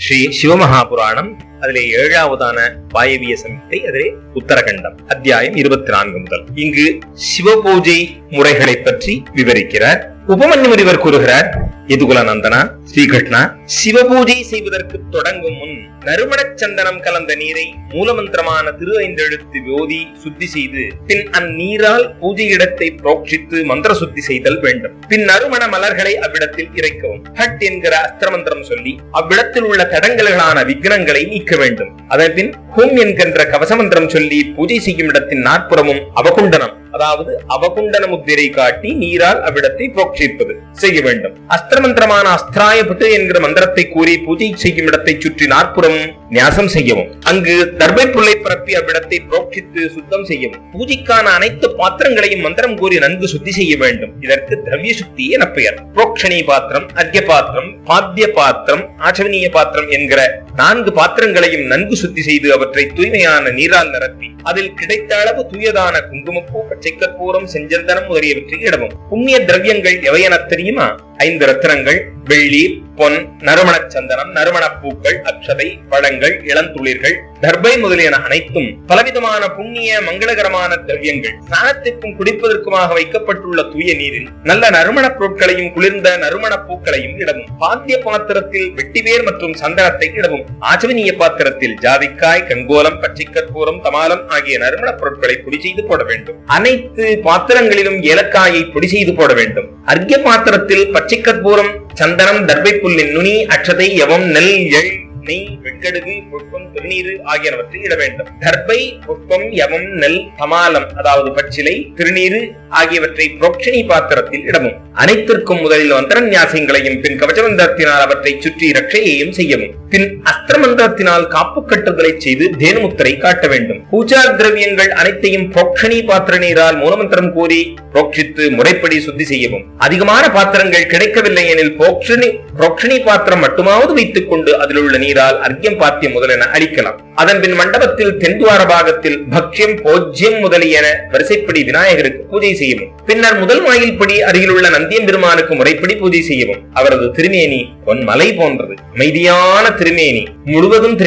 ஸ்ரீ சிவமகாபுராணம். அதிலே 7வதான வாயவிய சம்ஹிதை, அதிலே உத்தரகண்டம், அத்தியாயம் 24 முதல். இங்கு சிவபூஜை முறைகளை பற்றி விவரிக்கிறார். உபமன்யு முனிவர் கூறுகிறார், யதுகுலநந்தனா, ஸ்ரீகிருஷ்ணா, சிவபூஜை செய்வதற்கு தொடங்கும் முன் நறுமணச் சந்தனம் கலந்த நீரை மூலமந்திரமான திரு 5 எழுத்து விபூதி சுத்தி செய்து பின் அந்நீரால் பூஜை இடத்தை புரோக்ஷித்து மந்திர சுத்தி செய்தல் வேண்டும். பின் நறுமண மலர்களை அவ்விடத்தில் இறைக்கவும். ஹட் என்கிற அஸ்திர மந்திரம் சொல்லி அவ்விடத்தில் உள்ள தடங்கல்களான விக்னங்களை நீக்க வேண்டும். அதன் பின் ஹூம் என்கின்ற கவச மந்திரம் சொல்லி பூஜை செய்யும் இடத்தின் நாற்புறமும் அவகுண்டனம், அதாவது அவகுண்டன முத்திரை காட்டி நீரால் அவ்விடத்தை புரோக்ஷிப்பது செய்ய வேண்டும். அஸ்திர மந்திரமான அஸ்திராயபட்டு என்கிற மந்திரத்தை கூறி பூஜை செய்யும் இடத்தை சுற்றி நாற்புறம் நியாசம் செய்யவும். அங்கு தர்பை புல்லை பரப்பி அவ்விடத்தை புரோக்ஷித்து சுத்தம் செய்யவும். பூஜைக்கான அனைத்து பாத்திரங்களையும் மந்திரம் கூறி நன்கு சுத்தி செய்ய வேண்டும். இதற்கு திரவிய சுத்தி என பெயர். புரோக்ஷணி பாத்திரம், அர்க்ய பாத்திரம், பாத்திய பாத்திரம், ஆச்சமனீய பாத்திரம் என்கிற 4 பாத்திரங்களையும் நன்கு சுத்தி செய்து அவற்றை தூய்மையான நீரால் நிரப்பி அதில் கிடைத்த அளவு தூயதான குங்குமப்பூ, பச்சை கற்பூரம், செஞ்சந்தனம் முதலியவற்றை இடவும். புண்ணிய திரவியங்கள் எவையென தெரியுமா? 5 ரத்தினங்கள், வெள்ளி, பொன், நறுமண சந்தனம், நறுமண பூக்கள், அக்ஷதை, பழங்கள், இளந்துளிர்கள், தர்பை முதலியன அனைத்தும் பலவிதமான புண்ணிய மங்களகரமான திரவியங்கள். ஸ்நானத்திற்கும் குடிப்பதற்குமாக வைக்கப்பட்டுள்ள தூய நீரில் நல்ல நறுமண பொருட்களையும் குளிர்ந்த நறுமண பூக்களையும் இடவும். பாத்திய பாத்திரத்தில் வெட்டிவேர் மற்றும் சந்தனத்தை இடவும். ஆச்சமனீய பாத்திரத்தில் ஜாதிக்காய், கங்கோலம், பச்சை கற்பூரம், தமாலம் ஆகிய நறுமண பொருட்களை பொடி செய்து போட வேண்டும். அனைத்து பாத்திரங்களிலும் ஏலக்காயை பொடி செய்து போட வேண்டும். அர்க்ய பாத்திரத்தில் பச்சை கற்பூரம், சந்தனம், தர்பை புல்லின் நுனி, அக்ஷதை, யவம், நெல், எள், நெய், வெண்கடுகு, புஷ்பம், திருநீரு ஆகியனவற்றை இட வேண்டும். தர்பை, புஷ்பம், யவம், நெல், தமாலம் அதாவது பச்சிலை, திருநீரு ஆகியவற்றை புரோக்ஷணி பாத்திரத்தில் இடவும். அனைத்திற்கும் முதலில் மந்திர நியாசங்களையும் பின் கவசமந்திரத்தினால் அவற்றை சுற்றி ரட்சையையும் செய்யவும். பின் அஸ்திர மந்திரத்தினால் காப்பு கட்டுதலை செய்து தேனுமுத்திரை காட்ட வேண்டும். பூஜா திரவியங்கள் அனைத்தையும் புரோக்ஷணி பாத்திர நீரால் மூலமந்திரம் கூறி புரோக்ஷித்து முறைப்படி சுத்தி செய்யவும். அதிகமான பாத்திரங்கள் கிடைக்கவில்லை எனில் புரோக்ஷணி பாத்திரம் மட்டுமாவது வைத்துக் கொண்டு அதில் உள்ள நீரால் அர்க்யம், பாத்தியம் முதலென அளிக்கலாம். அதன் பின் மண்டபத்தில் தென்துவார பாகத்தில் பக்ஷ்யம், போஜ்யம் முதலியன வரிசைப்படி விநாயகருக்கு பூஜை செய்யவும். பின்னர் முதல் வாயில் படி அருகிலுள்ள நந்தியம் பெருமானுக்கு முறைப்படி பூஜை செய்யவும். அவரது திருமேனி பொன்மலை போன்றது. அமைதியான திருமேனி முழுவதும்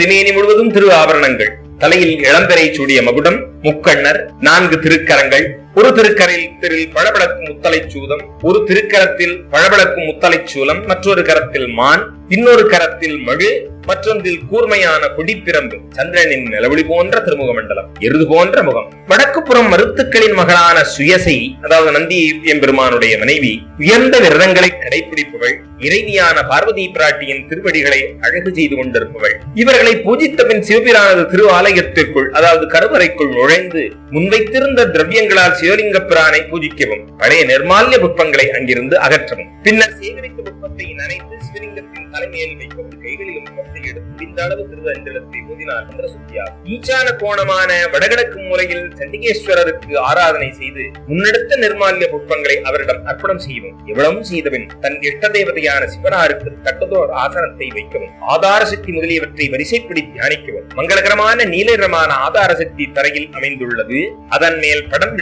திரு ஆபரணங்கள். தலையில் இளம்பெறை சூடிய மகுடம், முக்கண்ணர், 4 திருக்கரங்கள், ஒரு திருக்கரத்தில் பழபழக்கும் முத்தலை சூதம், ஒரு திருக்கரத்தில் பழபழக்கும் முத்தலை சூலம், மற்றொரு கரத்தில் மான், இன்னொரு கரத்தில் மழு, மற்றொன்றில் கூர்மையான கொடிப்பிரம்பு, சந்திரனின் நிலவொளி போன்ற திருமுக மண்டலம், எருது போன்ற முகம். வடக்கு புறம் மருத்துக்களின் மகளான சுயசை, அதாவது நந்தி எம்பெருமானுடைய மனைவி, உயர்ந்த விரதங்களை கடைபிடிப்பவள், இறைவியான பார்வதி பிராட்டியின் திருவடிகளை அழகு செய்து கொண்டிருப்பவள். இவர்களை பூஜித்த பின் சிவபிரானது திரு ஆலயத்திற்குள், அதாவது கருவறைக்குள் நுழைந்து முன்வைத்திருந்த திரவியங்களால் சிவலிங்க பிரானை பூஜிக்கவும். பழைய நிர்மால்ய புஷ்பங்களை அங்கிருந்து அகற்றவும். பின்னர் சேகரித்த புஷ்பத்தை நனைத்து சிவலிங்கத்தின் தலைமையில் வைக்கவும். கைகளிலும் எடுத்து முடிந்த அளவு திரு 5 எழுத்தை ஓதினார் என்ற சுத்தியார். ஈசான கோணமான வடகிழக்கு மூலையில் சண்டிகேஸ்வரருக்கு ஆராதனை செய்து முன்னெடுத்த நிர்மால்ய புஷ்பங்களை அவரிடம் அர்ப்பணம் செய்யவும். எவ்வளவும் செய்தபின் தன் இஷ்ட தேவதையான சிவனாருக்கு தக்கதோர் ஆசனத்தை வைக்கவும். ஆதார சக்தி முதலியவற்றை வரிசைப்படி தியானிக்கவும். மங்களகரமான நீலரமான ஆதார சக்தி தரையில் அமைந்துள்ளது. அதன் மேல் படம்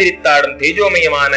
விரித்தாடும் தேஜோமயமான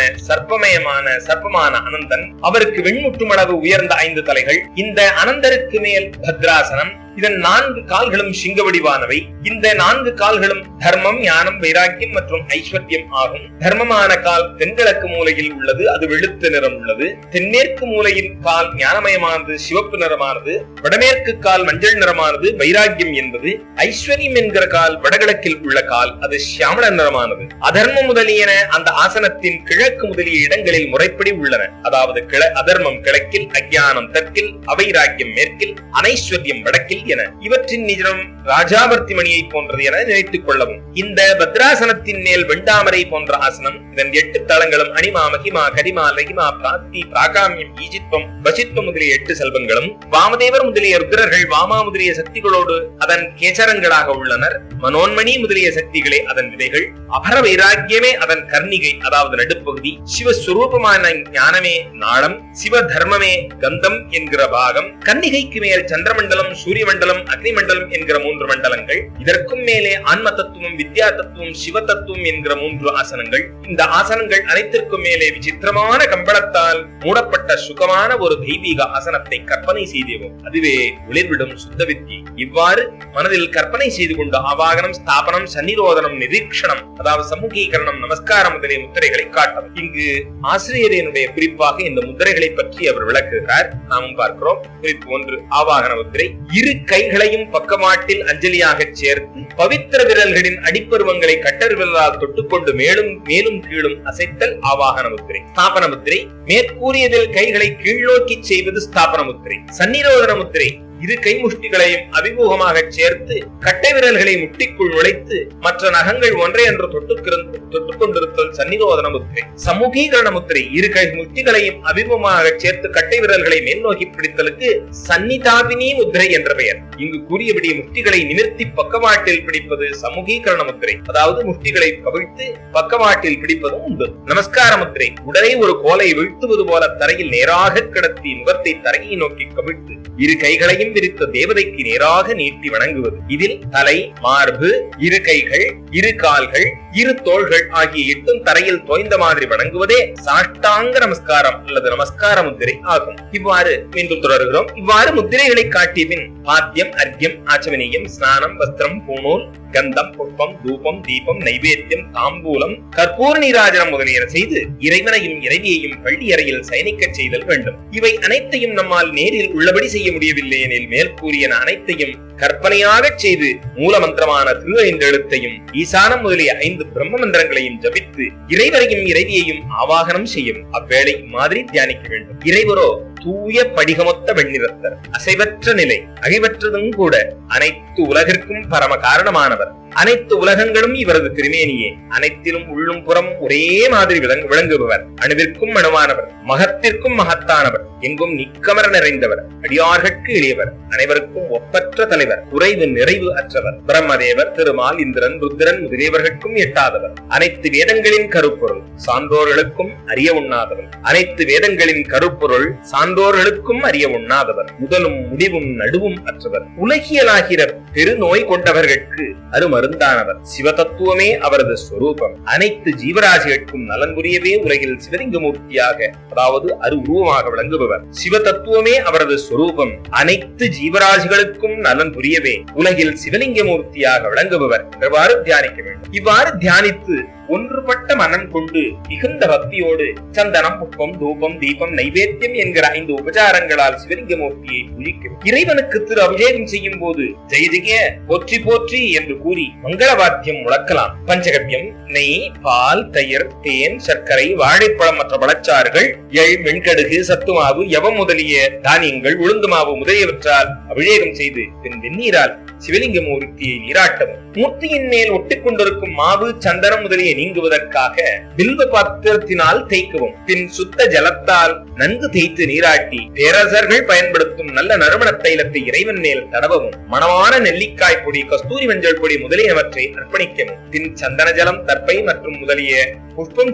சர்ப்பமான அனந்தன். அவருக்கு வெண்முட்டுமளவு உயர்ந்த 5 தலைகள். இந்த அனந்தருக்கு மேல் பத்ராசனம். இதன் 4 கால்களும் சிங்க வடிவானவை. இந்த 4 கால்களும் தர்மம், ஞானம், வைராக்கியம் மற்றும் ஐஸ்வர்யம் ஆகும். தர்மமான கால் தென்கிழக்கு மூலையில் உள்ளது, அது வெளுத்த நிறம் உள்ளது. தென்மேற்கு மூலையில் கால் ஞானமயமானது, சிவப்பு நிறமானது. வடமேற்கு கால் மஞ்சள் நிறமானது, வைராக்கியம் என்பது. ஐஸ்வர்யம் என்கிற கால் வடகிழக்கில் உள்ள கால், அது சியாமள நிறமானது. அதர்மம் முதலியன அந்த ஆசனத்தின் கிழக்கு முதலிய இடங்களில் முறைப்படி உள்ளன. அதாவது அதர்மம் கிழக்கில், அஞ்ஞானம் தெற்கில், அவைராக்கியம் மேற்கில், அனைஸ்வர்யம் வடக்கில் என. இவற்றின் நிஜம் ராஜாவர்த்தி மணியை போன்றது என நினைத்துக் கொள்ளவும். இந்த பத்ராசனத்தின் மேல் வெண்டாமரை போன்ற ஆசனம். இதன் 8 தளங்களும் அனிமா, மகிமா, கரிமா, லகிமா, பிராப்தி, பிராகாமியம், ஈஜித்வம், வசித்வம் முதலிய 8 செல்வங்களும், வாமதேவர் முதலிய ருத்ரர்கள் வாமா முதலிய சக்திகளோடு அதன் கேச்சரங்களாக உள்ளனர். மனோன்மணி முதலிய சக்திகளே அதன் விதைகள். அபர வைராக்கியமே அதன் கர்ணிகை, அதாவது நடுப்பகுதி. சிவஸ்வரூபமான ஞானமே நாளம். சிவ தர்மமே கந்தம் என்கிற பாகம். கன்னிகைக்கு மேல் சந்திரமண்டலம், சூரிய மண்டலம், அக்னி மண்டலம் என்கிற 3 மண்டலங்கள், இதற்கும் மேலே ஆன்ம தத்துவம், வித்யா தத்துவம், சிவ தத்துவம் என்கிற 3 ஆசனங்கள். இந்த ஆசனங்கள் அனைத்திற்கும் மேலே விசித்திரமான கம்பளத்தால் மூடப்பட்ட சுகமான ஒரு தெய்வீக ஆசனத்தை கற்பனை செய்தேவோம். அதுவே ஒளிர்விடும் சுத்த வித்யை. இவ்வாறு மனதில் கற்பனை செய்து கொண்டு ஆவாகனம், ஸ்தாபனம், சன்னிரோதனம், நிரீக்ஷணம், அதாவது சமூகீகரணம், நமஸ்காரம் முதலிய முத்திரைகளை காட்டவும். இங்கு ஆசிரியரினுடைய குறிப்பாக இந்த முத்திரைகளை பற்றி அவர் விளக்குகிறார். நாமும் பார்க்கிறோம். குறிப்பு 1, ஆவாகன முத்திரை. இரு கைகளையும் பக்கவாட்டில் அஞ்சலியாக சேர்த்து பவித்திர விரல்களின் அடிப்பருவங்களை கட்டர் விரலால் தொட்டுக்கொண்டு மேலும் மேலும் கீழும் அசைத்தல் ஆவாகன முத்திரை. ஸ்தாபன முத்திரை. மேற்கூறியதில் கைகளை கீழ்நோக்கி செய்வது ஸ்தாபன முத்திரை. சன்னிரோதன முத்திரை. இரு கைமுஷ்டிகளையும் அபிமுகமாக சேர்த்து கட்டை விரல்களை முட்டிக்குள் நுழைத்து மற்ற நகங்கள் ஒன்றையன்று தொட்டுக்கொண்டிருத்தல் சன்னிரோதன முத்திரை. சமூகீகரண முத்திரை. இரு கை முஷ்டிகளையும் அபிமுகமாக சேர்த்து கட்டை விரல்களை மேல் நோக்கி பிடித்தலுக்கு சன்னிதாபினி முத்திரை என்ற பெயர். இங்கு கூறியபடி முஷ்டிகளை நிமிர்த்தி பக்கவாட்டில் பிடிப்பது சமூகீகரண முத்திரை. அதாவது முஷ்டிகளை கவிழ்த்து பக்கவாட்டில் பிடிப்பதும் உண்டு. நமஸ்கார முத்திரை. உடனே ஒரு கோலை வீழ்த்துவது போல தரையில் நேராக கிடத்தி முகத்தை தரையை நோக்கி கவிழ்த்து இரு கைகளையும் விரித்த தேவதைக்கு நேராக நீட்டி வணங்குவது. இதில் தலை, மார்பு, இரு கைகள், இரு கால்கள், இரு தோள்கள் ஆகிய 8 தரையில் தோய்ந்த மாதிரி வணங்குவதே சாஷ்டாங்க நமஸ்காரம் அல்லது நமஸ்கார முத்திரை ஆகும். இவ்வாறு மீண்டும் தொடர்கிறோம். இவ்வாறு முத்திரைகளை காட்டிய பின் பாத்தியம், அர்க்கியம், ஆச்சமனியம், ஸ்நானம், வஸ்திரம், பூணூல், கந்தம், புஷ்பம், தூபம், தீபம், நைவேத்தியம், தாம்பூலம், கற்பூர நீராஜனம் முதலியன செய்து இறைவனையும் இறைவியையும் பள்ளி அறையில் சயனிக்க செய்தல் வேண்டும். இவை அனைத்தையும் நம்மால் நேரில் உள்ளபடி செய்ய முடியவில்லை எனில் மேற்கூறிய அனைத்தையும் கற்பனையாக செய்து மூல மந்திரமான திரு 5 எழுத்தையும் ஈசானம் முதலிய 5 பிரம்ம மந்திரங்களையும் ஜபித்து இறைவரையும் இறைவியையும் ஆவாகனம் செய்யும். அவ்வேளை மாதிரி தியானிக்க வேண்டும். இறைவரோ தூய படிகமொத்த வெண்ணிறத்தர், அசைவற்ற நிலை, அழிவற்றதும் கூட, அனைத்து உலகிற்கும் பரம காரணமானவர். அனைத்து உலகங்களும் இவரது திருமேனியே. அனைத்திலும் உள்ளும் புறம் ஒரே மாதிரி விளங்குபவர். அணுவிற்கும் அணுவானவர், மகத்திற்கும் மகத்தானவர், எங்கும் நிக்கமர நிறைந்தவர், அடியார்கட்கு எளியவர், அனைவருக்கும் ஒப்பற்ற தலைவர், குறைவு நிறைவு அற்றவர், பிரம்மதேவர், திருமால், இந்திரன், ருத்ரன் முதலியவர்களுக்கும் எட்டாதவர், அனைத்து வேதங்களின் கருப்பொருள், சான்றோர்களுக்கும் அறிய உண்ணாதவர், அனைத்து வேதங்களின் கருப்பொருள் சான்றோர்களுக்கும் அறிய உண்ணாதவர், முதலும் முடிவும் நடுவும் அற்றவர், உலகியலாகிற பெருநோய் கொண்டவர்களுக்கு அருமருந்தானவர், சிவதத்துவமே அவரது ஸ்வரூபம், அனைத்து ஜீவராசிகளுக்கும் நலன் புரியவே உலகில் சிவலிங்கமூர்த்தியாக, அதாவது உருவமாக விளங்குபவர், சிவதத்துவமே அவரது ஸ்வரூபம், அனைத்து ஜீவராசிகளுக்கும் நலன் புரியவே உலகில் சிவலிங்கமூர்த்தியாக விளங்குபவர் எவ்வாறு தியானிக்க வேண்டும். இவ்வாறு தியானித்து ஒன்றுபட்ட மனம் கொண்டு மிகுந்த பக்தியோடு சந்தனம், புஷ்பம், தூபம், தீபம், நைவேத்தியம் என்கிற 5 உபச்சாரங்களால் சிவலிங்கமூர்த்தியை பூஜிக்கும். இறைவனுக்கு திரு அபிஷேகம் செய்யும் போது ஜெய ஜெய, போற்றி போற்றி என்று கூறி மங்கள வாத்தியம் முழக்கலாம். பஞ்சகவ்யம், நெய், பால், தயிர், தேன், சர்க்கரை, வாழைப்பழம் மற்ற பழச்சாறுகள், எள், வெண்கடுகு, சத்துமாவு, யவம் முதலிய தானியங்கள், உளுந்து மாவு முதலியவற்றால் அபிஷேகம் செய்து பின் வெந்நீரால் சிவலிங்கமூர்த்தியை நீராட்டவும். மூர்த்தியின் மேல் ஒட்டிக்கொண்டிருக்கும் மாவு, சந்தனம் முதலிய நீங்குவதற்காக பில்வ பாத்திரத்தினால் தேய்க்கவும். பின் சுத்த ஜலத்தால் நன்கு தேய்த்து நீராட்டி பேரரசர்கள் பயன்படுத்தும் நல்ல நறுமண தைலத்தை இறைவன் மேல் தடவவும். மணமான நெல்லிக்காய் பொடி, கஸ்தூரி மஞ்சள் பொடி முதலியவற்றை அர்ப்பணிக்கவும். பின் சந்தன ஜலம், தர்ப்பை மற்றும் முதலிய புஷ்பம்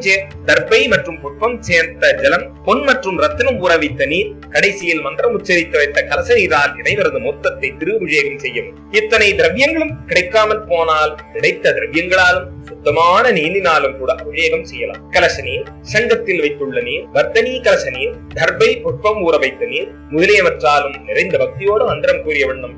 சேர்த்த ஜலம், பொன் மற்றும் ரத்தினம் ஊற வைத்த நீர், கடைசியில் மந்திரம் உச்சரித்து வைத்த கலச நீரால் இறைவரது மூர்த்தத்தை திருஅபிஷேகம் செய்யவும். இத்தனை திரவியங்களும் கிடைக்காமல் போனால் கிடைத்த திரவியங்களாலும் சுத்தமான நீரினாலும் கூட அபிஷேகம் செய்யலாம். கலச நீர், சங்கத்தில் வைத்துள்ள நீர், வர்த்தனி கலச நீர், தர்பை, புஷ்பம் ஊற வைத்த நீர் முதலியவற்றாலும் நிறைந்த பக்தியோடு மந்திரம் கூறிய வண்ணம்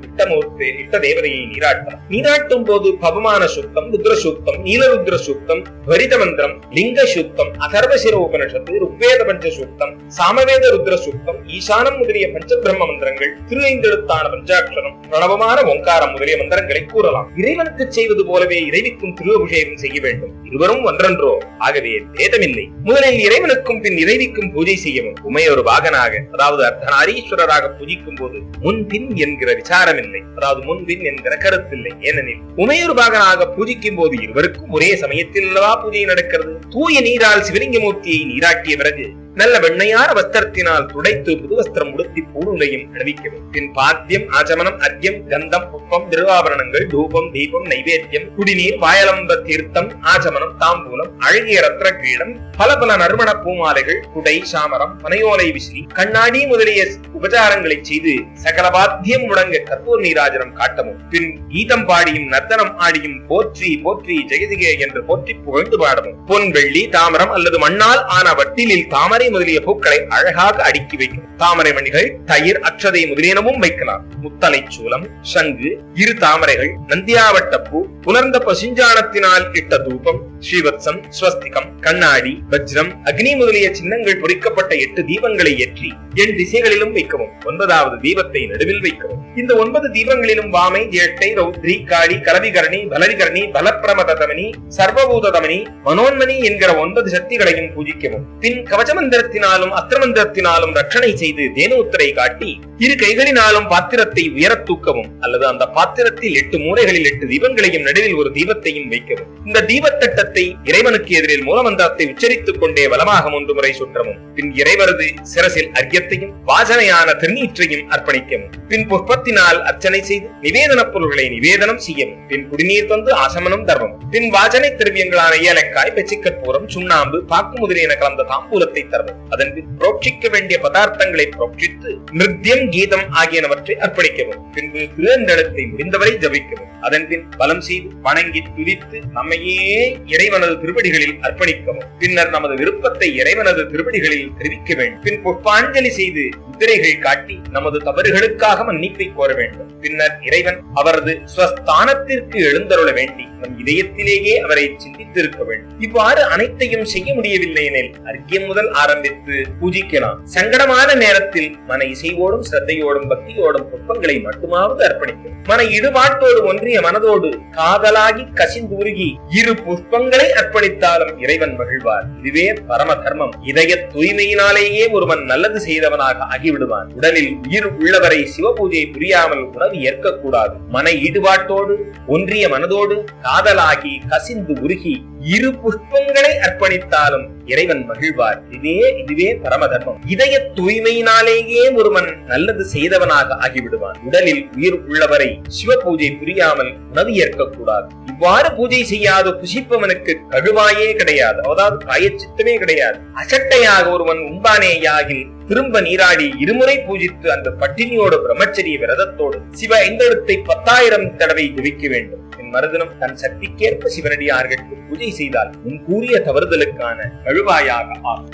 இட்ட தேவதையை நீராட்டலாம். நீராட்டும் போது பவமான சுத்தம், ருத்ர சுத்தம், நீலருத்ர சுத்தம், வரித மந்திரம், லிங்க சுத்தம், அதர்வசிர உபனிஷத்து, ருக்வேத பஞ்ச சுத்தம், சாமவேத ருத்ர சுத்தம், ஈசானம் முதலிய பஞ்ச பிரம்ம மந்திரங்கள், திரு 5 எழுத்தான பஞ்சாட்சரம், பிரணவமான ஓங்காரம் முதலிய மந்திரங்களை கூறலாம். இறைவனுக்கு செய்வது போலவே இறைவிக்கும் திரு அபிஷேகம் செய்ய வேண்டும். இருவரும் ஒன்றன்றோ, ஆகவே பேதமில்லை. முதலில் இறைவனுக்கும் பின் இறைவிக்கும் பூஜை செய்யவும். உமையொரு பாகனாக, அதாவது அர்த்தநாரீஸ்வரராக பூஜிக்கும் போது முன்பின் என்கிற விசாரம் இல்லை, அதாவது முன்பின் என்கிற கருத்தில்லை. ஏனெனில் உமையொரு பாகனாக பூஜிக்கும் போது இருவருக்கும் ஒரே சமயத்தில் பூஜை நடக்கிறது. தூய நீரால் சிவலிங்கமூர்த்தியை நீராட்டிய பிறகு நல்ல வெண்ணையார வஸ்திரத்தினால் துடைத்து புது வஸ்திரம் உடுத்தி பூணுலையும் அணிவிக்கவும். பின் பாத்தியம், ஆச்சமனம், அர்க்கியம், கந்தம், புஷ்பம், திருவாபரணங்கள், தூபம், தீபம், நைவேத்தியம், குடிநீர், வாயலம்ப தீர்த்தம், ஆச்சமனம், தாம்பூலம், அழகிய ரத்ன கிரீடம், பல பல நறுமண பூமாலைகள், குடை, சாமரம், பனையோலை விசிறி, கண்ணாடி முதலிய உபச்சாரங்களை செய்து சகல வாத்தியம் முழங்க கற்பூர் நீராஜனம் காட்டவும். பின் கீதம் பாடியும் நர்த்தனம் ஆடியும் போற்றி போற்றி ஜெகதிகே என்று போற்றி புகழ்ந்து பாடவும். பொன், வெள்ளி, தாமரம் அல்லது மண்ணால் ஆன வட்டிலில் தாமரை முதலிய பூக்களை அழகாக அடுக்கி வைக்கும். தாமரை மணிகள், தயிர், அக்ஷதை முதலியனவும் வைக்கலாம். முத்தலை சூலம், சங்கு, இரு தாமரைகள், நந்தியாவட்டப்பூ, புலர்ந்த பசுஞ்சாணத்தினால் இட்ட தூபம், ஸ்ரீவத்சம், ஸ்வஸ்திகம், கண்ணாடி, வஜ்ரம், அக்னி முதலிய சின்னங்கள் பொறிக்கப்பட்ட 8 தீபங்களை ஏற்றி 8 திசைகளிலும் வைக்கவும். 9வது தீபத்தை நடுவில் வைக்கவும். இந்த 9 தீபங்களிலும் வாமை, ஜேட்டை, ரௌத்ரி, காளி, கரவிகரணி, பலவிகரணி, பலப்பிரமதமணி, சர்வபூதமணி, மனோன்மணி என்கிற 9 சக்திகளையும் பூஜிக்கவும். பின் கவசமந்திரத்தினாலும் அஸ்திரமந்திரத்தினாலும் ரட்சணை செய்து தேனூத்தரை காட்டி இரு கைகளினாலும் பாத்திரத்தை உயர தூக்கவும். அல்லது அந்த பாத்திரத்தில் 8 மூலைகளில் 8 தீபங்களையும் நடுவில் ஒரு தீபத்தையும் வைக்கவும். இந்த தீபத்தட்டத்தை இறைவனுக்கு எதிரில் மூலமந்திரத்தை உச்சரித்துக் கொண்டே வலமாக 3 முறை சுற்றவும். பின் இறைவரது சிரசில் அர்க்கியத்தையும் வாசனையான திருநீற்றையும் அர்ப்பணிக்கவும். பின் புஷ்பத்தினால் அர்ச்சனை செய்து நிவேதன பொருள்களை நிவேதனம் செய்யவும். பின் குடிநீர் தந்து ஆசமனம் தர்மம். பின் வாசனை திரவியங்களான ஏலக்காய், பெச்சிக்கற்பூரம், சுண்ணாம்பு, பாக்கு முதலியன கலந்த தாம்பூலத்தை தரவும். அதன் பின் புரோட்சிக்க வேண்டிய பதார்த்தங்களை புரோட்சித்து நிருத்தியம், கீதம் ஆகியனவற்றை அர்ப்பணிக்கவும். பின்பு திருந்தளத்தை முடிந்தவரை ஜபிக்கவும். அதன் பின் பலம் செய்து வணங்கி துதித்து நம்மையே இறைவனது திருவடிகளில் அர்ப்பணிக்கவும். பின்னர் நமது விருப்பத்தை இறைவனது திருவடிகளில் தெரிவிக்க வேண்டும். பின் புஷ்பாஞ்சலி செய்து முத்திரைகள் காட்டி நமது தவறுகளுக்காக மன்னிப்பை கோர வேண்டும். பின்னர் இறைவன் அவரது ஸ்வஸ்தானத்திற்கு எழுந்தருள வேண்டி நம் இதயத்திலேயே அவரை சிந்தித்திருக்க வேண்டும். இவ்வாறு அனைத்தையும் செய்ய முடியவில்லை எனில் அர்க்கியம் முதல் ஆரம்பித்து பூஜிக்கலாம். சங்கடமான நேரத்தில் மன இசைவோடும் சிரத்தையோடும் பக்தியோடும் புஷ்பங்களை மட்டுமாவது அர்ப்பணிக்கும். மன ஈடுபாட்டோடு ஒன்றிய மனதோடு காதலாகி கசிந்துருகி இரு புஷ்பங்களை அர்ப்பணித்தாலும் இறைவன் மகிழ்வார். இதுவே பரம தர்மம். இதய தூய்மையினாலேயே ஒருவன் நல்லது செய்தவனாக ஆகிவிடுவான். உடலில் உயிர் உள்ளவரை சிவபூஜை புரியாமல் உணவு ஏற்கக்கூடாது. மன ஈடுபாட்டோடு ஒன்றிய மனதோடு காதலாகி கசிந்து உருகி இரு புஷ்பங்களை அர்ப்பணித்தாலும் இறைவன் மகிழ்வார். இதுவே பரம தர்மம். இதய தூய்மையினாலேயே ஒருவன் நல்லது செய்தவனாக ஆகிவிடுவான். உடலில் உயிர் உள்ளவரை சிவ பூஜை புரியாமல் உணவு ஏற்கக்கூடாது. இவ்வாறு பூஜை செய்யாது புசிப்பவனுக்கு கழுவாயே கிடையாது, அதாவது காயச்சித்தமே கிடையாது. அசட்டையாக ஒருவன் உண்பானேயாகில் திரும்ப நீராடி இருமுறை பூஜித்து அந்த பட்டினியோடு பிரம்மச்சரிய விரதத்தோடு சிவ ஐந்தெழுத்தை 10,000 தடவை ஜபிக்க வேண்டும். மறுதினம் தன் சக்திக்கேற்ப சிவனடியார்களுக்கு பூஜை செய்தால் முன் கூறிய தவறுதலுக்கான கழுவாயாக ஆகும்.